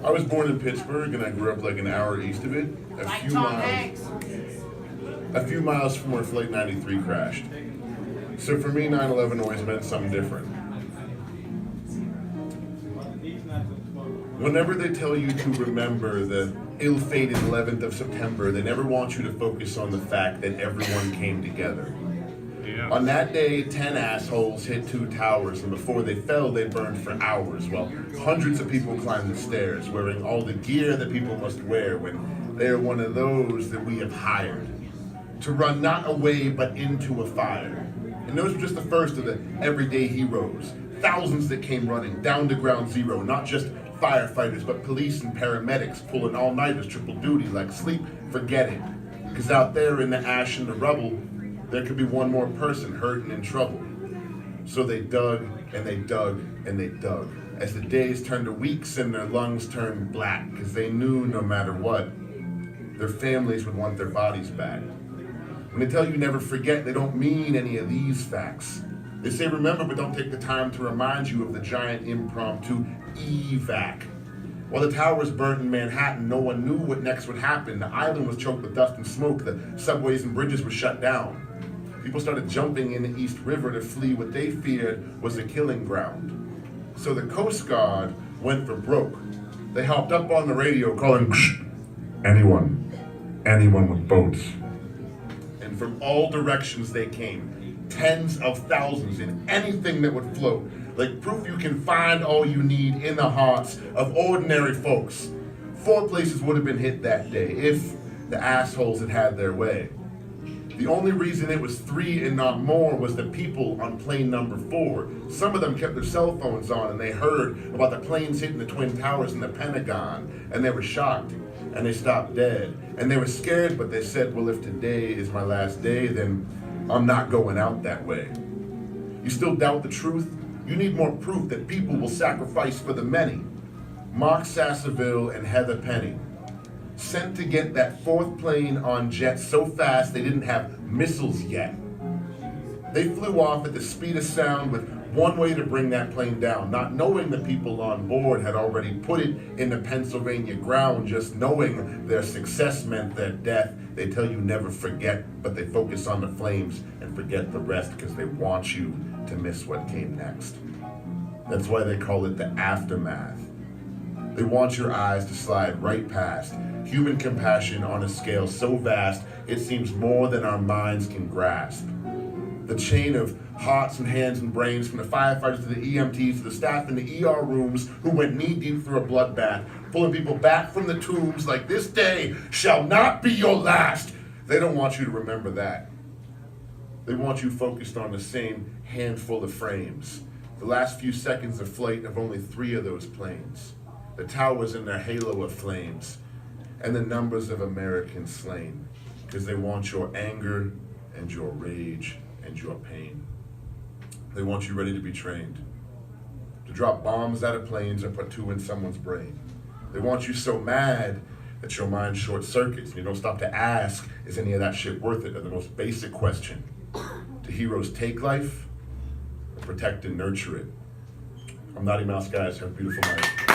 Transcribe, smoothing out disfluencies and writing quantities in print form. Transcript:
I was born in Pittsburgh and I grew up like an hour east of it, a few miles from where Flight 93 crashed. So for me, 9/11 always meant something different. Whenever they tell you to remember the ill-fated 11th of September, they never want you to focus on the fact that everyone came together. Yeah. On that day, 10 assholes hit 2 towers, and before they fell, they burned for hours, while hundreds of people climbed the stairs, wearing all the gear that people must wear when they're one of those that we have hired to run not away, but into a fire. And those were just the first of the everyday heroes, thousands that came running down to ground zero, not just firefighters, but police and paramedics pulling all-nighters, triple duty, like sleep, forgetting. Because out there in the ash and the rubble, there could be one more person hurt and in trouble. So they dug, and they dug, and they dug, as the days turned to weeks and their lungs turned black, because they knew no matter what, their families would want their bodies back. When they tell you never forget, they don't mean any of these facts. They say remember, but don't take the time to remind you of the giant impromptu evac. While the towers burnt in Manhattan, no one knew what next would happen. The island was choked with dust and smoke. The subways and bridges were shut down. People started jumping in the East River to flee what they feared was a killing ground. So the Coast Guard went for broke. They hopped up on the radio calling, anyone with boats. And from all directions they came. Tens of thousands in anything that would float, like proof you can find all you need in the hearts of ordinary folks. 4 places would have been hit that day if the assholes had had their way. The only reason it was 3 and not more was the people on plane number 4. Some of them kept their cell phones on and they heard about the planes hitting the Twin Towers and the Pentagon, and they were shocked and they stopped dead. And they were scared, but they said, well, if today is my last day, then I'm not going out that way. You still doubt the truth? You need more proof that people will sacrifice for the many. Mark Sasseville and Heather Penny, sent to get that 4th plane on jet so fast they didn't have missiles yet. They flew off at the speed of sound with one way to bring that plane down, not knowing the people on board had already put it in the Pennsylvania ground, just knowing their success meant their death. They tell you never forget, but they focus on the flames and forget the rest because they want you to miss what came next. That's why they call it the aftermath. They want your eyes to slide right past human compassion on a scale so vast it seems more than our minds can grasp. The chain of hearts and hands and brains, from the firefighters to the EMTs to the staff in the ER rooms who went knee-deep through a bloodbath, pulling people back from the tombs like this day shall not be your last. They don't want you to remember that. They want you focused on the same handful of frames. The last few seconds of flight of only 3 of those planes. The towers in their halo of flames. And the numbers of Americans slain. Because they want your anger and your rage and your pain. They want you ready to be trained. To drop bombs out of planes and put 2 in someone's brain. They want you so mad that your mind short circuits and you don't stop to ask, is any of that shit worth it? Or the most basic question. Do heroes take life or protect and nurture it? I'm Naughty Mouse, guys. Have a beautiful night.